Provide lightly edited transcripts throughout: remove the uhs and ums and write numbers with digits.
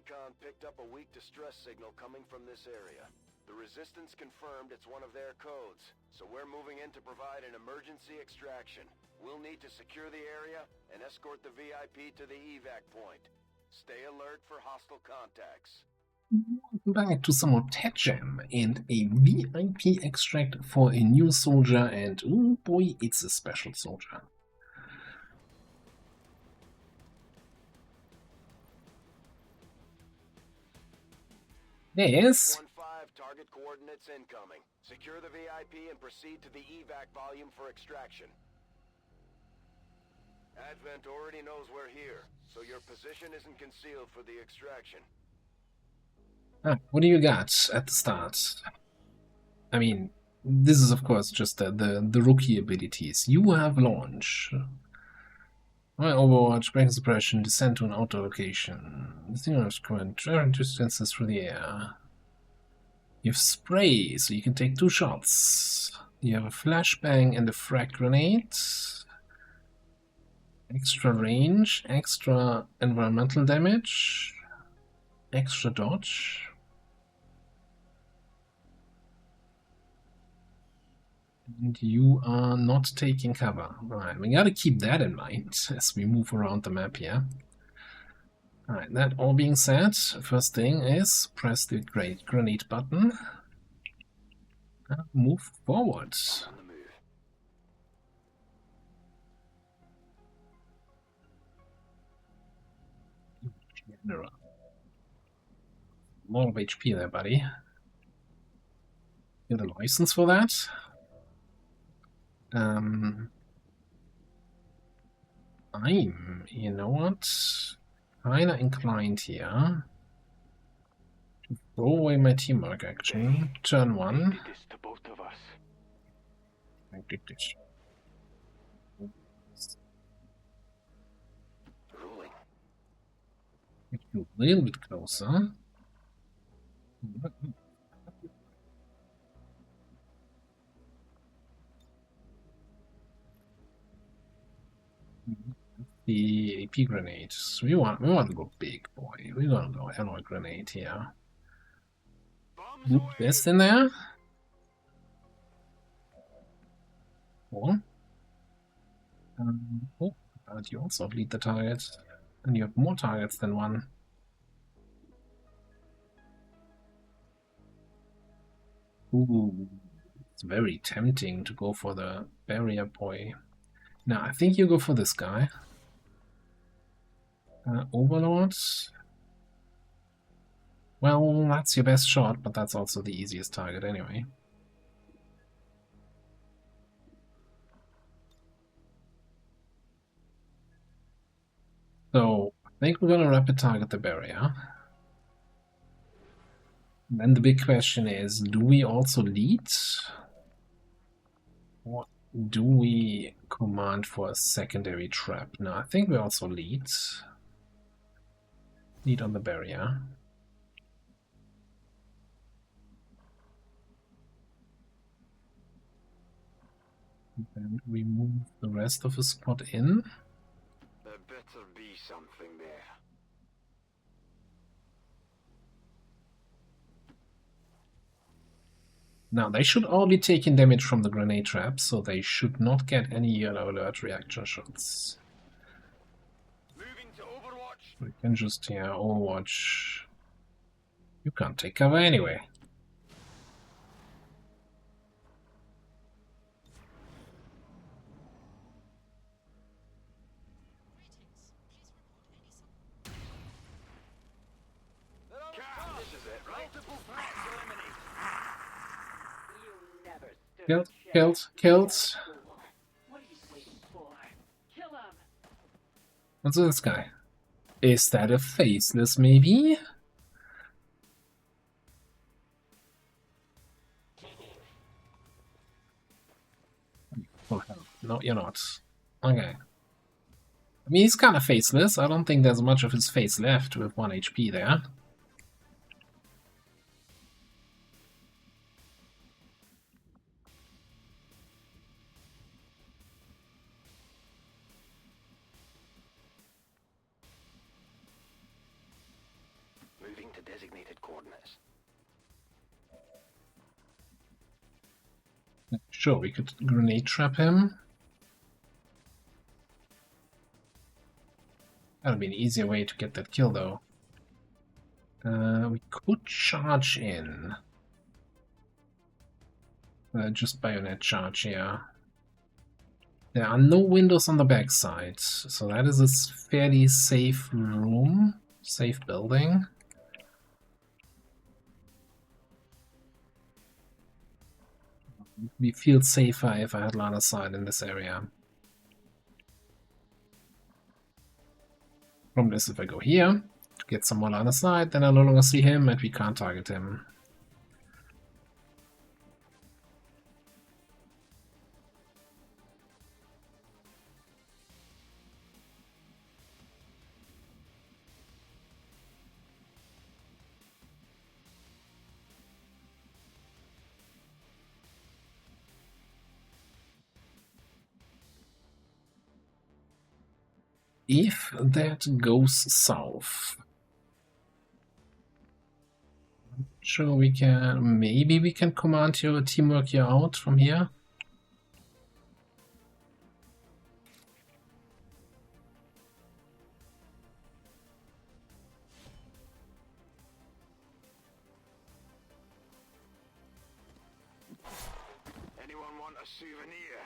recon picked up a weak distress signal coming from this area. The Resistance confirmed it's one of their codes, so we're moving in to provide an emergency extraction. We'll need to secure the area and escort the VIP to the evac point. Stay alert for hostile contacts. Welcome back to some more Ted Jam and a VIP extract for a new soldier, and oh boy, it's a special soldier. Yes. 1-5, target coordinates incoming. Secure the VIP and proceed to the evac volume for extraction. Advent already knows we're here, so your position isn't concealed for the extraction. What do you got at the start? I mean, this is of course just the rookie abilities. You have launch. Overwatch, breaking suppression, descend to an outdoor location. Distinguished command, traveling distances through the air. You have spray, so you can take 2 shots. You have a flashbang and a frag grenade. Extra range, extra environmental damage, extra dodge. And you are not taking cover. Right, we gotta keep that in mind as we move around the map here. Alright, that all being said, first thing is press the grenade button and move forward. A lot of HP there, buddy. Get a license for that. I'm, you know what, kinda inclined here to throw away my teamwork action. Turn 1. Did this to both of us. I did this. Rolling. Get you a little bit closer. The AP grenades. We want to go big, boy. We want to go alloy grenade here. Move this in there. Oh, but you also bleed the target, and you have more targets than one. Ooh, it's very tempting to go for the barrier boy. Now, I think you go for this guy. Overlords. Well, that's your best shot, but that's also the easiest target anyway. So, I think we're gonna rapid target the barrier. And then the big question is, do we also lead? Or do we command for a secondary trap? No, I think we also lead. Lead on the barrier. Then we move the rest of the squad in. There better be something there. Now, they should all be taking damage from the grenade trap, so they should not get any yellow alert reaction shots. Moving to Overwatch. We can just, Overwatch. You can't take cover anyway. Killed. What's this guy? Is that a faceless, maybe? Oh, hell. No, you're not. Okay. I mean, he's kind of faceless. I don't think there's much of his face left with 1 HP there. designated coordinates. Sure, we could grenade trap him. That would be an easier way to get that kill, though. We could charge in. Just bayonet charge, yeah. There are no windows on the backside, so that is a fairly safe room, safe building. We feel safer if I had line of sight in this area. Problem is, if I go here to get some more line of sight, then I no longer see him and we can't target him. If that goes south, sure we can, maybe we can command your teamwork here out from here. Anyone want a souvenir?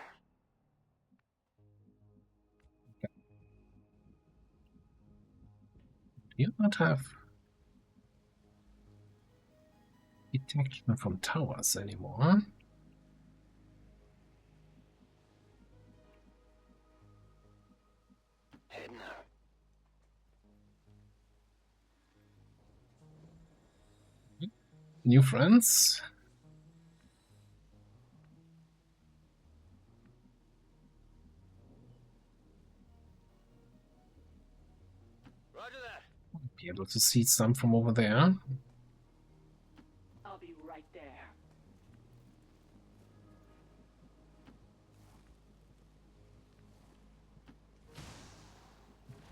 Do you not have detection from towers anymore? Head now. New friends? Roger that. Be able to see some from over there. I'll be right there.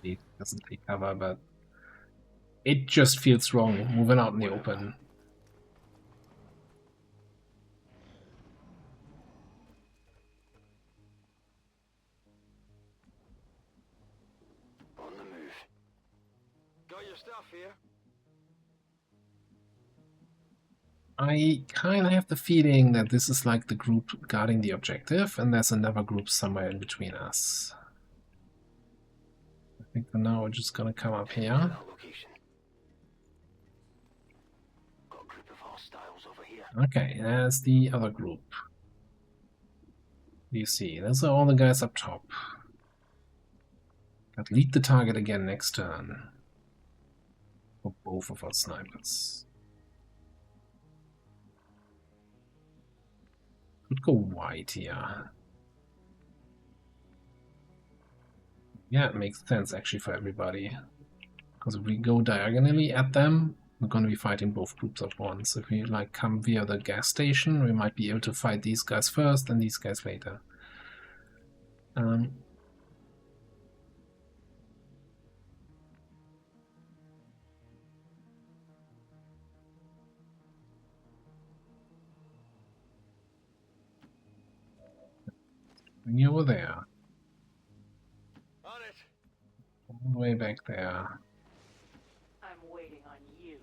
It doesn't take cover, but it just feels wrong moving out in the open. On the move. Got your stuff here? I kind of have the feeling that this is like the group guarding the objective, and there's another group somewhere in between us. I think for now we're just gonna come up here. Location. Got a group of hostiles over here. Okay, there's the other group. You see, those are all the guys up top. That lead the target again next turn. For both of our snipers. Could go wide here. Yeah, it makes sense actually for everybody. Because if we go diagonally at them, we're going to be fighting both groups at once. If we like come via the gas station, we might be able to fight these guys first and these guys later. Bring you over there. On it. All the way back there. I'm waiting on you.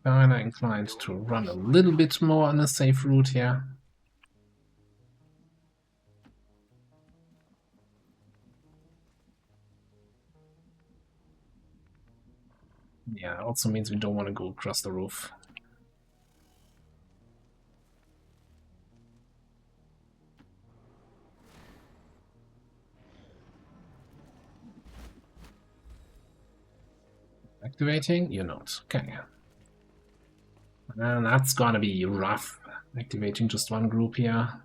Kinda inclined to run a little bit more on a safe route here. Yeah, also means we don't want to go across the roof. Activating? You're not. Okay. And that's gonna be rough. Activating just one group here.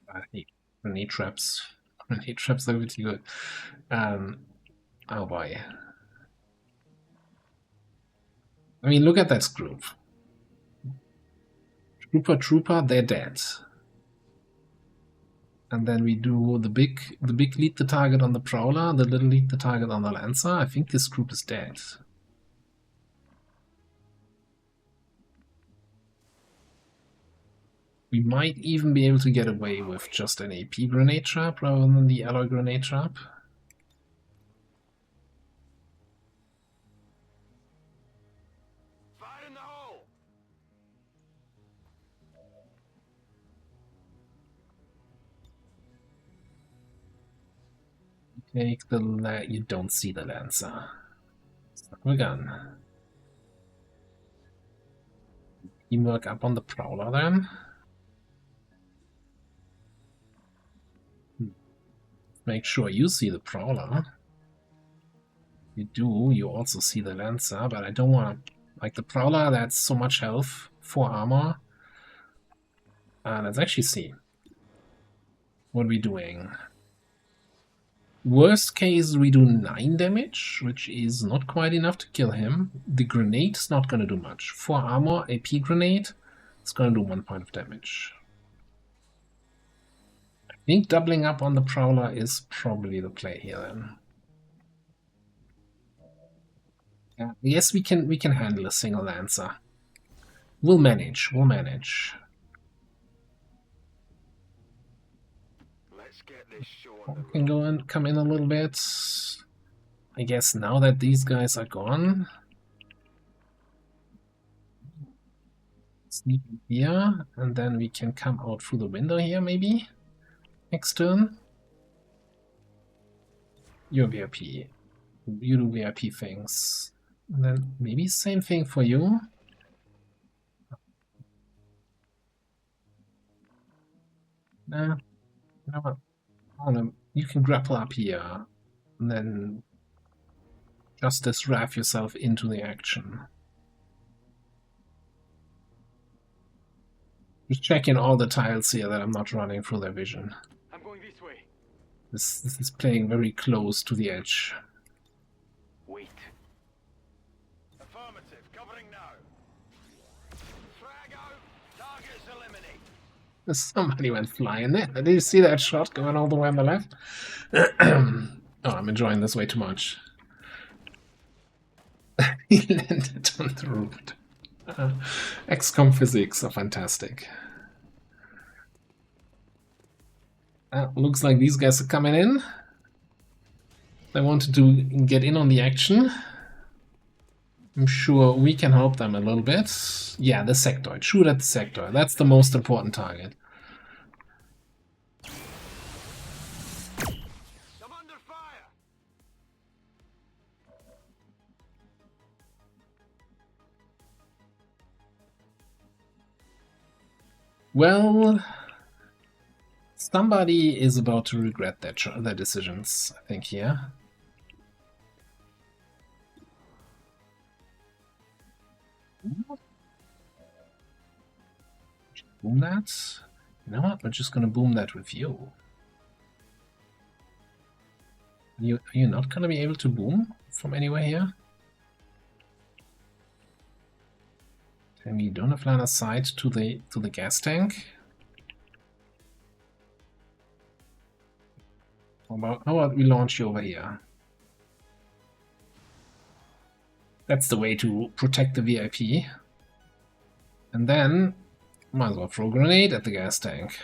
I hate grenade traps. Grenade traps are pretty good. Oh boy. I mean, look at that group. Trooper, they're dead. And then we do the big lead the target on the Prowler, the little lead the target on the Lancer. I think this group is dead. We might even be able to get away with just an AP grenade trap rather than the alloy grenade trap. Fire in the hole! Take the you don't see the Lancer. We're gone. Teamwork up on the Prowler then. Make sure you see the Prowler. You do, you also see the Lancer, but I don't want to... Like the Prowler, that's so much health, 4 armor. Let's actually see. What are we doing? Worst case, we do 9 damage, which is not quite enough to kill him. The grenade is not going to do much. 4 armor, AP grenade, it's going to do 1 point of damage. I think doubling up on the Prowler is probably the play here then. Yeah, yes, we can handle a single Lancer. We'll manage. Let's get this show on the We can go and come in a little bit. I guess now that these guys are gone, sneak in here, and then we can come out through the window here maybe. Next turn. You're VIP. You do VIP things. And then maybe same thing for you. Nah, you know what? You can grapple up here, and then just wrap yourself into the action. Just checking all the tiles here that I'm not running through their vision. I'm going this way. This is playing very close to the edge. Wait. Affirmative, covering now. Frag out, targets eliminate. Somebody went flying there. Did you see that shot going all the way on the left? Oh, I'm enjoying this way too much. He landed on the roof. XCOM physics are fantastic. Looks like these guys are coming in. They wanted to get in on the action. I'm sure we can help them a little bit. Yeah, the sectoid. Shoot at the sectoid. That's the most important target. I'm under fire. Well, somebody is about to regret their decisions, I think, here. Boom that. You know what? We're just gonna boom that with you. Are you not gonna be able to boom from anywhere here? And we don't have line of sight to the gas tank. How about we launch you over here? That's the way to protect the VIP. And then might as well throw a grenade at the gas tank.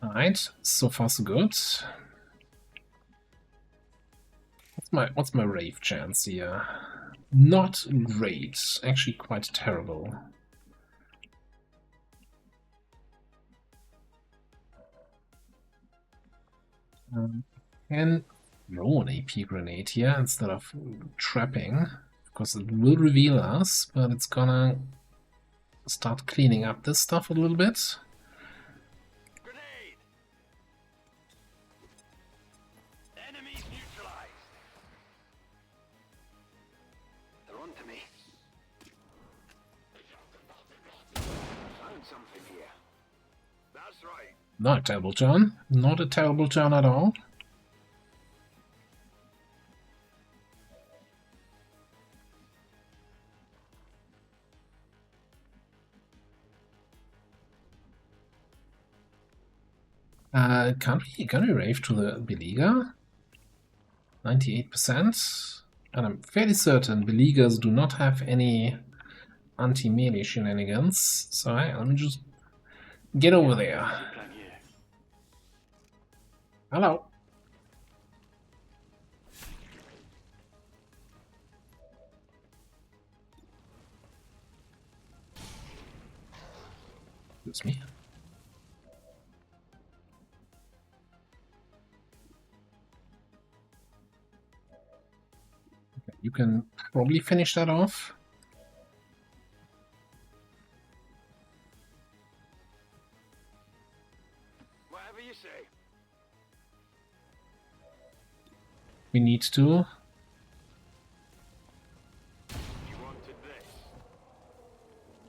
Alright, so far so good. What's my rave chance here? Not great, actually quite terrible. Can throw an AP grenade here instead of trapping, because it will reveal us, but it's gonna start cleaning up this stuff a little bit. Grenade. Enemies neutralized. They're on to me. Found something here. That's right. Not a terrible turn. Not a terrible turn at all. Can we rave to the Beleaguer? 98%. And I'm fairly certain Beleaguers do not have any anti-melee shenanigans. So let me just get over there. Hello. Excuse me. Okay, you can probably finish that off. Whatever you say. We need to. You wanted this.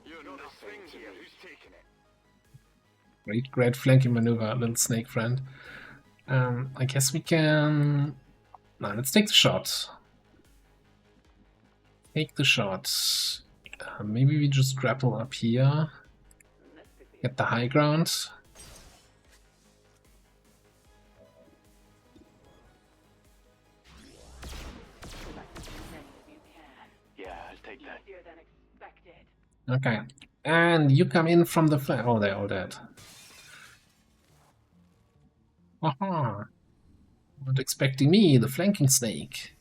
You're nothing here. Who's taking it? Great flanking maneuver, little snake friend. I guess we can... No, let's take the shot. Take the shot. Maybe we just grapple up here. Get the high ground. Yeah, I'll take that. Easier than expected. Okay. And you come in from the flank. Oh, they're all dead. Aha! Not expecting me, the flanking snake.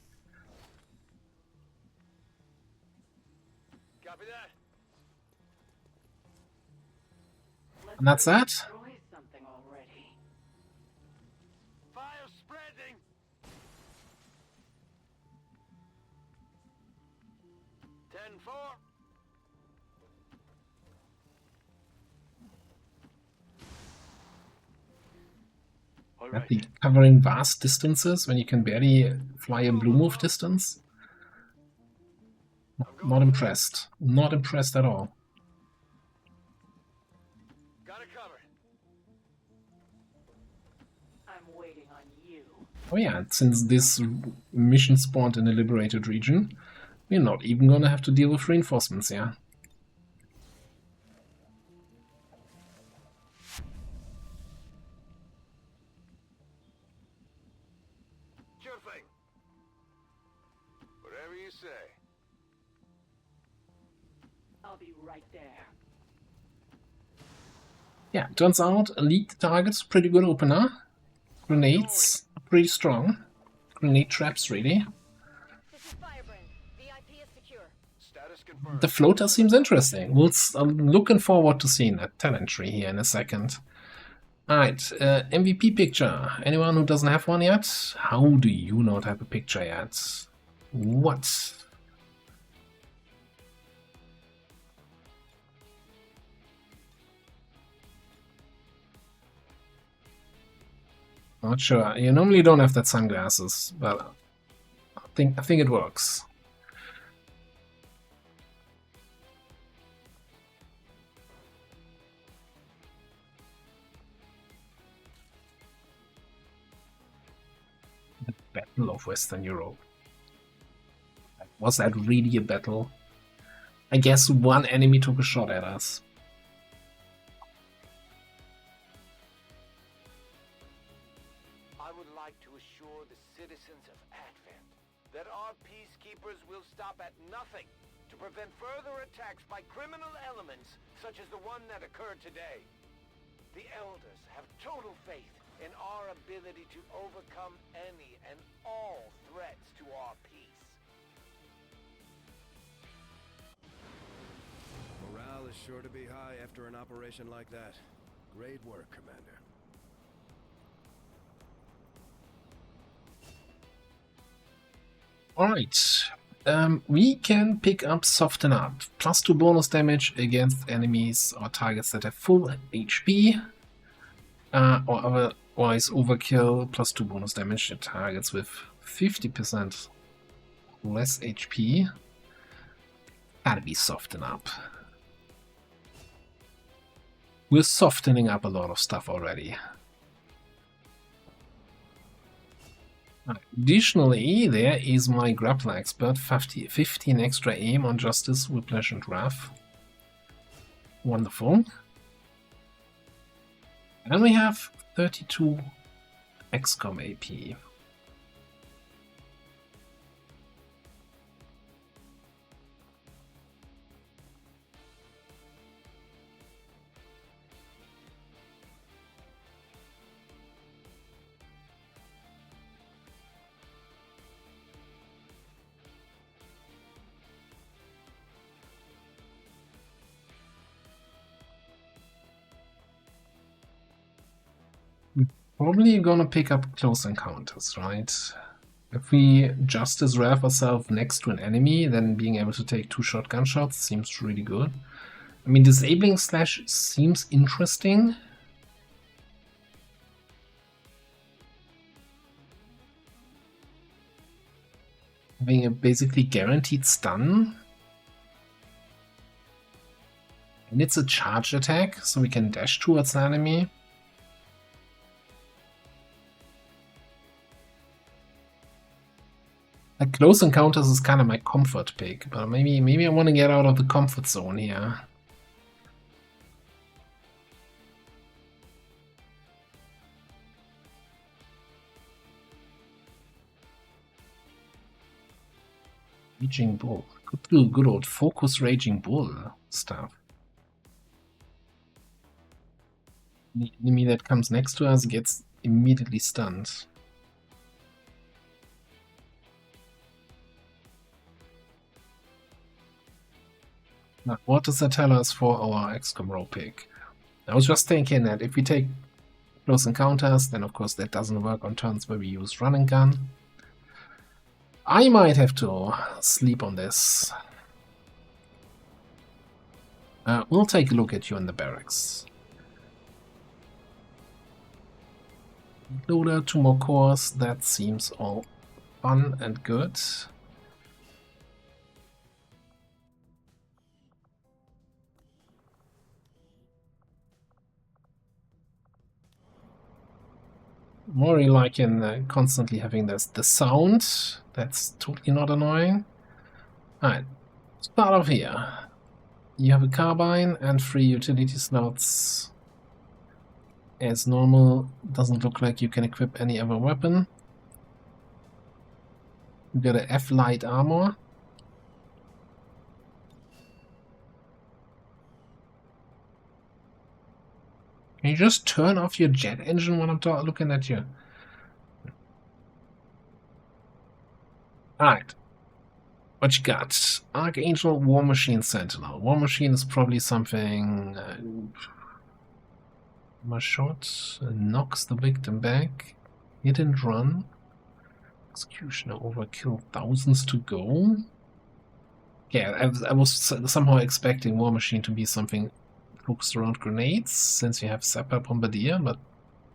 Copy that. And that's that? Destroy something already. Fire spreading. Ten four. All That right. be covering vast distances when you can barely fly a blue move distance? Not impressed. Not impressed at all. Got it covered. I'm waiting on you. Oh yeah, since this mission spawned in a liberated region, we're not even gonna have to deal with reinforcements, yeah? Sure thing. Whatever you say. I'll be right there. Yeah, turns out elite targets, pretty good opener. Grenades, pretty strong. Grenade traps, really. This is Firebrand. VIP is secure. Status confirmed. The floater seems interesting. I'm looking forward to seeing that talent tree here in a second. Alright, MVP picture. Anyone who doesn't have one yet? How do you not have a picture yet? What? Not sure. You normally don't have that sunglasses, but I think it works. The Battle of Western Europe. Was that really a battle? I guess one enemy took a shot at us. I would like to assure the citizens of Advent that our peacekeepers will stop at nothing to prevent further attacks by criminal elements such as the one that occurred today. The Elders have total faith in our ability to overcome any and all threats to our peace. Morale is sure to be high after an operation like that. Great work, Commander. Alright, we can pick up Soften Up. +2 bonus damage against enemies or targets that have full HP. Or otherwise overkill, +2 bonus damage to targets with 50% less HP. Gotta be Soften Up. we're softening up a lot of stuff already. Additionally, there is my grappler expert, 15 extra aim on Justice, Whiplash and Wrath. Wonderful. And we have 32 XCOM AP. Probably gonna pick up close encounters, right? If we Justice Wrath ourselves next to an enemy, then being able to take 2 shotgun shots seems really good. I mean, disabling slash seems interesting. Having a basically guaranteed stun. And it's a charge attack, so we can dash towards the enemy. Like close encounters is kind of my comfort pick, but maybe I want to get out of the comfort zone here. Raging Bull. Good old focus Raging Bull stuff. The enemy that comes next to us gets immediately stunned. Now, what does that tell us for our XCOM row pick? I was just thinking that if we take close encounters, then of course that doesn't work on turns where we use run and gun. I might have to sleep on this. We'll take a look at you in the barracks. Loader, 2 more cores, that seems all fun and good. More like in constantly having the sound. That's totally not annoying. Alright, start off here. You have a carbine and 3 utility slots. As normal, doesn't look like you can equip any other weapon. You got a F light armor. Can you just turn off your jet engine when I'm looking at you? Alright. What you got? Archangel, War Machine, Sentinel. War Machine is probably something... my shot knocks the victim back. Hit and run. Executioner overkill, thousands to go. Yeah, I was somehow expecting War Machine to be something focused around grenades, since you have Sapper Bombardier, but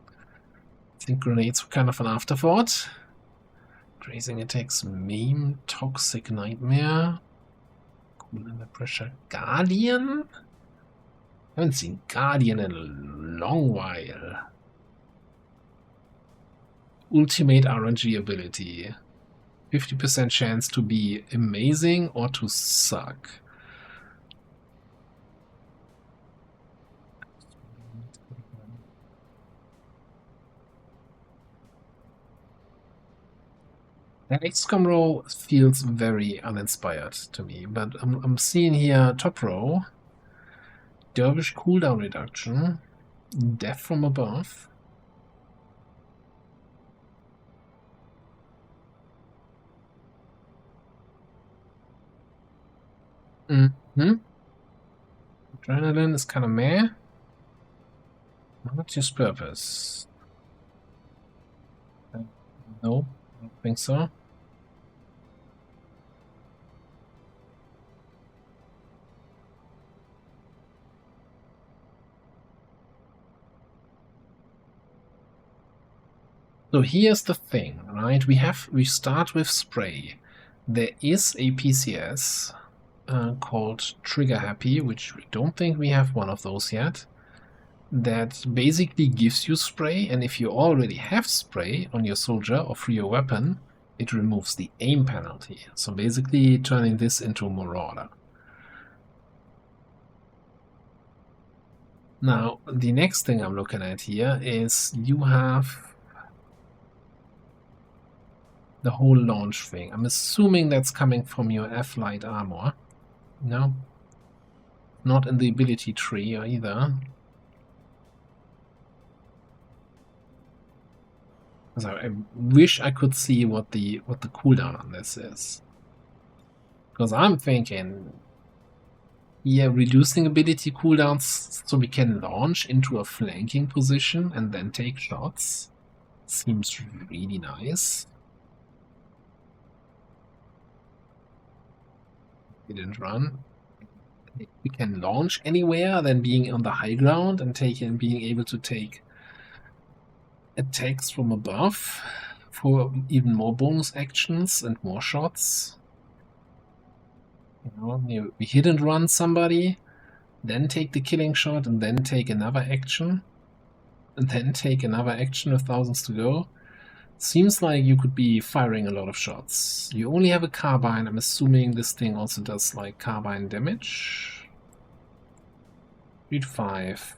I think grenades were kind of an afterthought. Grazing attacks, Maim, Toxic Nightmare, Cool Under Pressure, Guardian? I haven't seen Guardian in a long while. Ultimate RNG ability. 50% chance to be amazing or to suck. That XCOM row feels very uninspired to me, but I'm seeing here top row, Dervish cooldown reduction, Death from Above. Adrenaline is kind of meh. What's your purpose? No, I don't think so. So here's the thing, right? We start with spray. There is a PCS called Trigger Happy, which we don't think we have one of those yet. that basically gives you spray, and if you already have spray on your soldier or for your weapon, it removes the aim penalty. So basically turning this into a marauder. Now, the next thing I'm looking at here is you have the whole launch thing. I'm assuming that's coming from your F-Light armor. No? Not in the ability tree either. So I wish I could see what the cooldown on this is. Because I'm thinking, yeah, reducing ability cooldowns so we can launch into a flanking position and then take shots seems really nice. We didn't run. We can launch anywhere than being on the high ground and being able to take attacks from above for even more bonus actions and more shots. You know, we hit and run somebody, then take the killing shot, and then take another action, and then take another action with thousands to go. Seems like you could be firing a lot of shots. You only have a carbine. I'm assuming this thing also does like carbine damage. 3 to 5.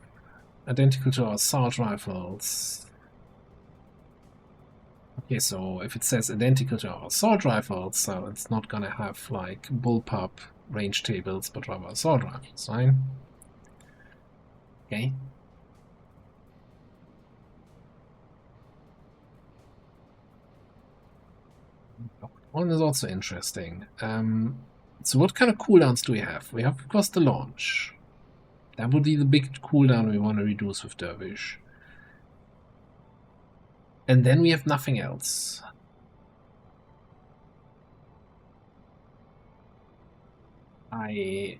Identical to our assault rifles. Okay, so if it says identical to our assault rifles, so it's not gonna have like bullpup range tables, but rather assault rifles, right? Okay. One is also interesting. So what kind of cooldowns do we have? We have, of course, the launch. That would be the big cooldown we want to reduce with Dervish. And then we have nothing else. I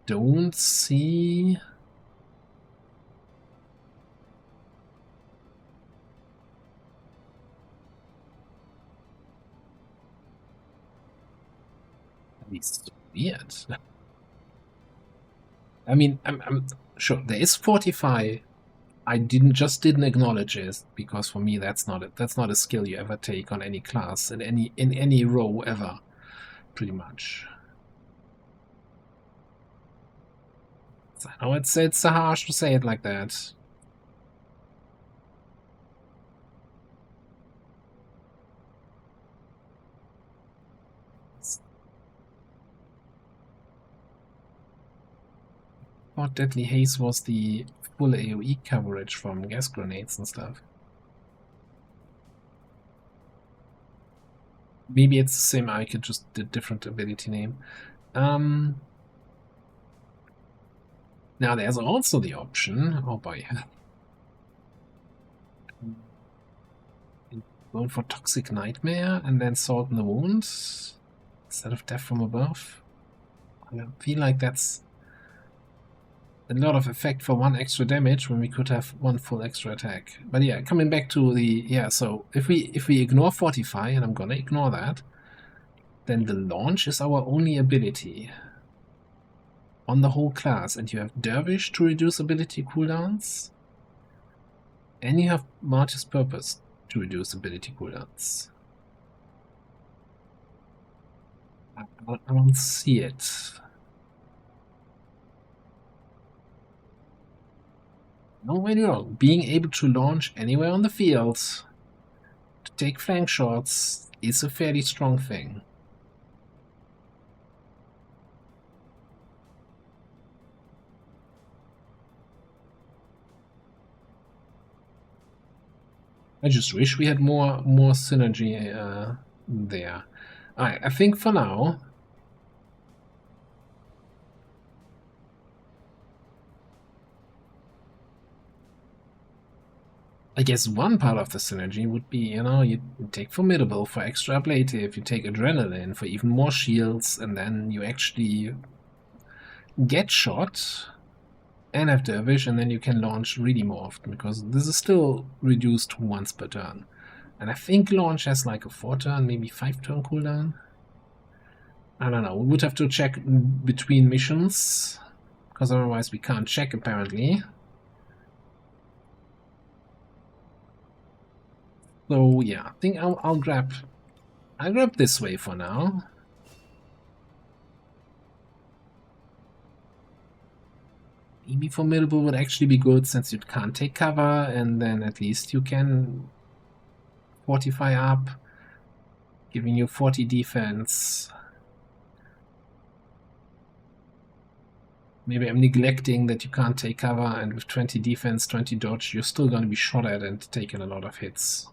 don't see... It's weird. I mean, I'm sure there is Fortify. I didn't acknowledge it because for me that's not a skill you ever take on any class in any row ever, pretty much. So I know it's harsh to say it like that. I thought Deadly Haze was the full AoE coverage from gas grenades and stuff. Maybe it's the same icon, just a different ability name. Now there's also the option, oh boy, going for Toxic Nightmare and then Salt in the Wound instead of Death from Above. I feel like that's a lot of effect for one extra damage when we could have one full extra attack. But yeah, coming back to the so if we ignore Fortify, and I'm gonna ignore that, then the launch is our only ability on the whole class, and you have Dervish to reduce ability cooldowns, and you have Martyr's Purpose to reduce ability cooldowns. I don't see it. Don't get me wrong, being able to launch anywhere on the field to take flank shots is a fairly strong thing. I just wish we had more synergy there. I think for now, I guess one part of the synergy would be, you know, you take Formidable for extra ablative, you take Adrenaline for even more shields, and then you actually get shot and have Dervish, and then you can launch really more often, because this is still reduced to once per turn. And I think launch has like a 4-turn, maybe 5-turn cooldown. I don't know, we would have to check between missions, because otherwise we can't check apparently. So yeah, I think I'll grab this way for now. Maybe formidable would actually be good since you can't take cover, and then at least you can fortify up, giving you 40 defense. Maybe I'm neglecting that you can't take cover, and with 20 defense, 20 dodge, you're still going to be shot at and taking a lot of hits.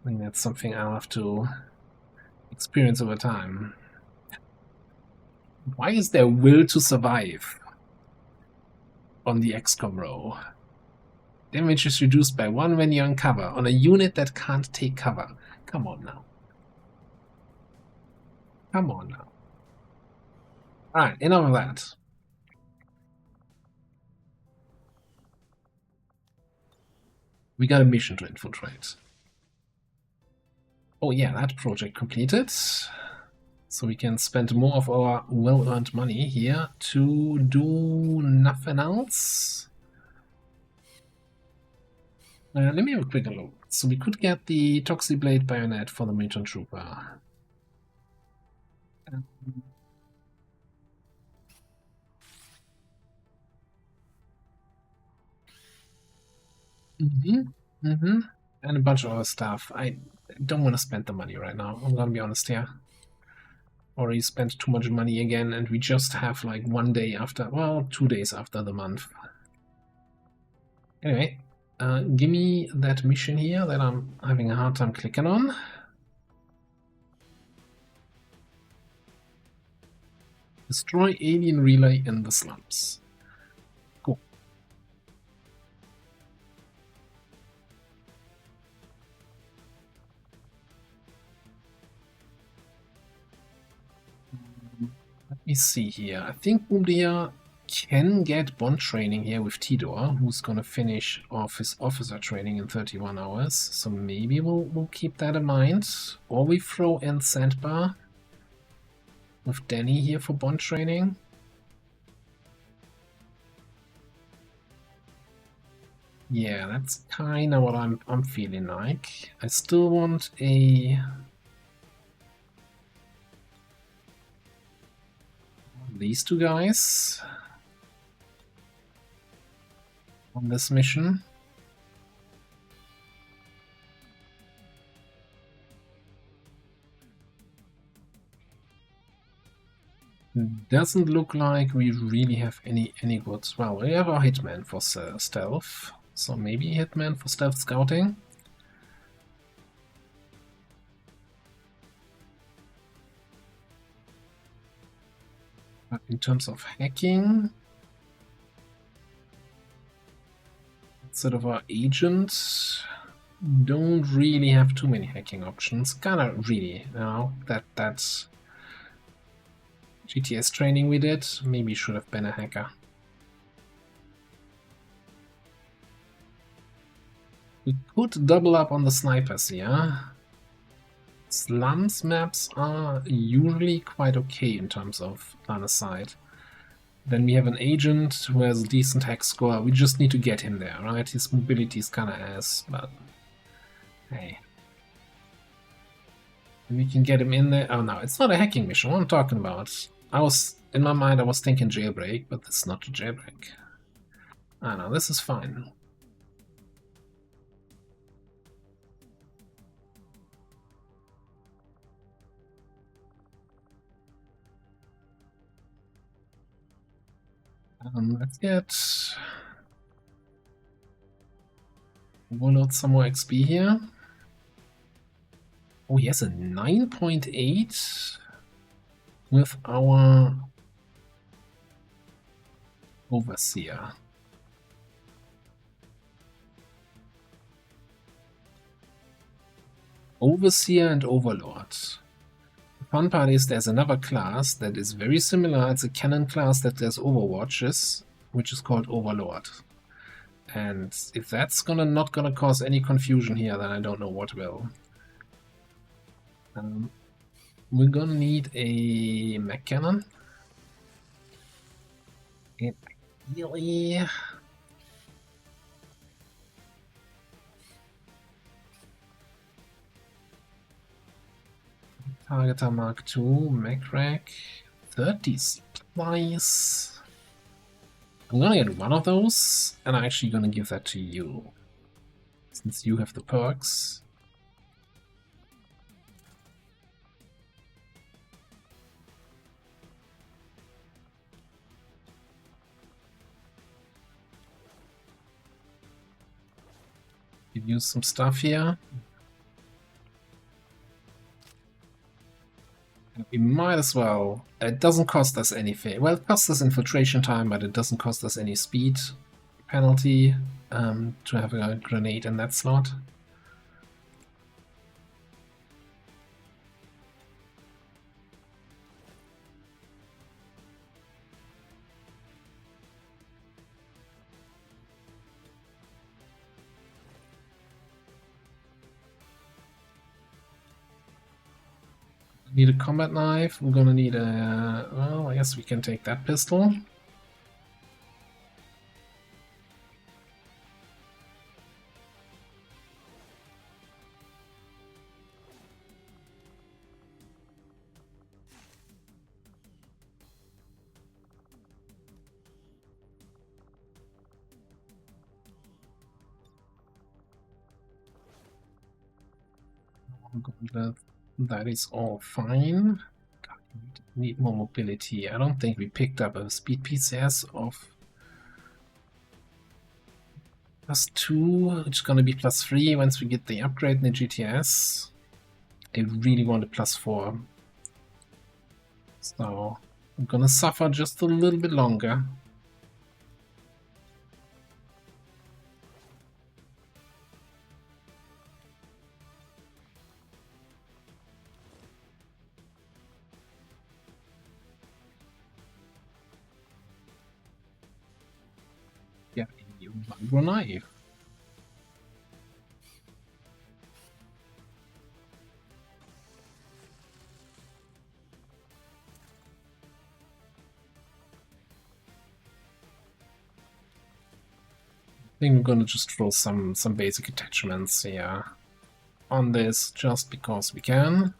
I think that's something I'll have to experience over time. Why is there will to survive on the XCOM row? Damage is reduced by 1 when you're on cover on a unit that can't take cover. Come on now. Come on now. Alright, enough of that. We got a mission to infiltrate. Oh yeah, that project completed. So we can spend more of our well-earned money here to do nothing else. Let me have a quick look. So we could get the Toxiblade bayonet for the Mutant Trooper. And a bunch of other stuff. I don't want to spend the money right now. I'm gonna be honest here. Already spent too much money again, and we just have like 1 day after, well, 2 days after the month. Anyway, give me that mission here that I'm having a hard time clicking on. Destroy alien relay in the slums. Cool. Let me see here. I think Umdia can get bond training here with Tidor, who's gonna finish off his officer training in 31 hours. So maybe we'll keep that in mind. Or we throw in Sandbar with Danny here for bond training. Yeah, that's kind of what I'm feeling like. I still want these two guys on this mission. Doesn't look like we really have any goods. Well, we have our Hitman for stealth, so maybe Hitman for stealth scouting. But in terms of hacking, sort of our agent, don't really have too many hacking options. Kinda really, you know, that GTS training we did, maybe should have been a hacker. We could double up on the snipers here. Slums maps are usually quite okay in terms of line of sight. Then we have an agent who has a decent hack score. We just need to get him there, right? His mobility is kinda ass, but hey. We can get him in there. Oh no, it's not a hacking mission. What I'm talking about. In my mind I was thinking jailbreak, but it's not a jailbreak. Ah no, this is fine. Let's get we'll load some more XP here. Oh, he has a 9.8 with our Overseer. Overseer and Overlord. The fun part is there's another class that is very similar. It's a canon class that there's Overwatches, which is called Overlord. And if that's not gonna cause any confusion here, then I don't know what will. We're gonna need a mech cannon. Ideally, Targeter Mark II, Macrack, 30 supplies. I'm gonna get one of those, and I'm actually gonna give that to you, since you have the perks. Give you some stuff here. We might as well. It doesn't cost us anything. Well, it costs us infiltration time, but it doesn't cost us any speed penalty to have a grenade in that slot. Need a combat knife. We're gonna need a... well, I guess we can take that pistol. That is all fine. Need more mobility. I don't think we picked up a speed PCS of +2. It's gonna be +3 once we get the upgrade in the GTS. I really want a +4. So I'm gonna suffer just a little bit longer. Yeah, you one knife. I think we're gonna just throw some basic attachments here on this just because we can.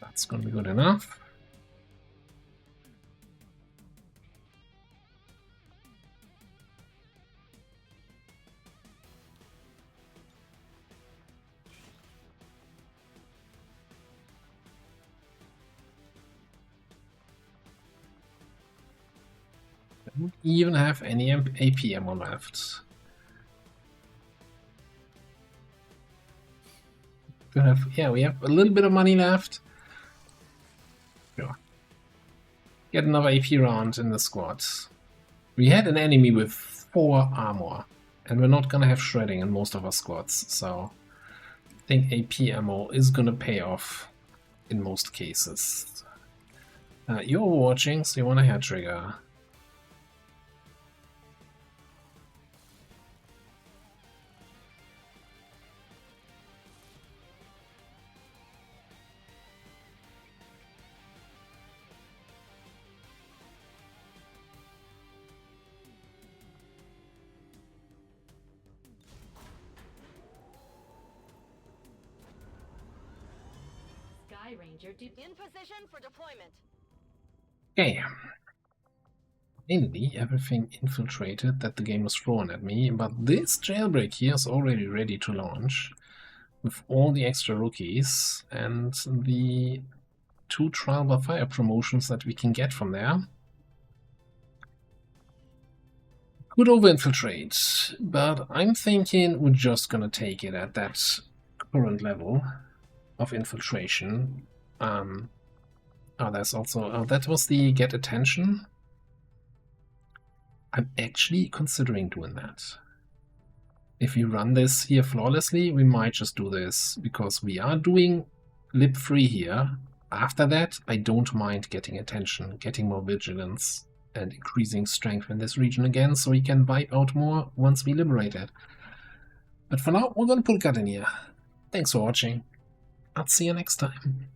That's gonna be good enough. Don't even have any AP ammo left. Yeah, we have a little bit of money left. Sure. Get another AP round in the squad. We had an enemy with 4 armor, and we're not gonna have shredding in most of our squads, so I think AP ammo is gonna pay off in most cases. You're watching, so you want a hair trigger. Ranger in position for deployment. Okay. Finally, everything infiltrated that the game was throwing at me, but this jailbreak here is already ready to launch with all the extra rookies and the 2 trial by fire promotions that we can get from there. Could over-infiltrate, but I'm thinking we're just gonna take it at that current level of infiltration. There's also... that was the get attention. I'm actually considering doing that. If we run this here flawlessly, we might just do this, because we are doing lib 3 here. After that, I don't mind getting attention, getting more vigilance, and increasing strength in this region again, so we can wipe out more once we liberate it. But for now, we're gonna put a cut in here. Thanks for watching. I'll see you next time.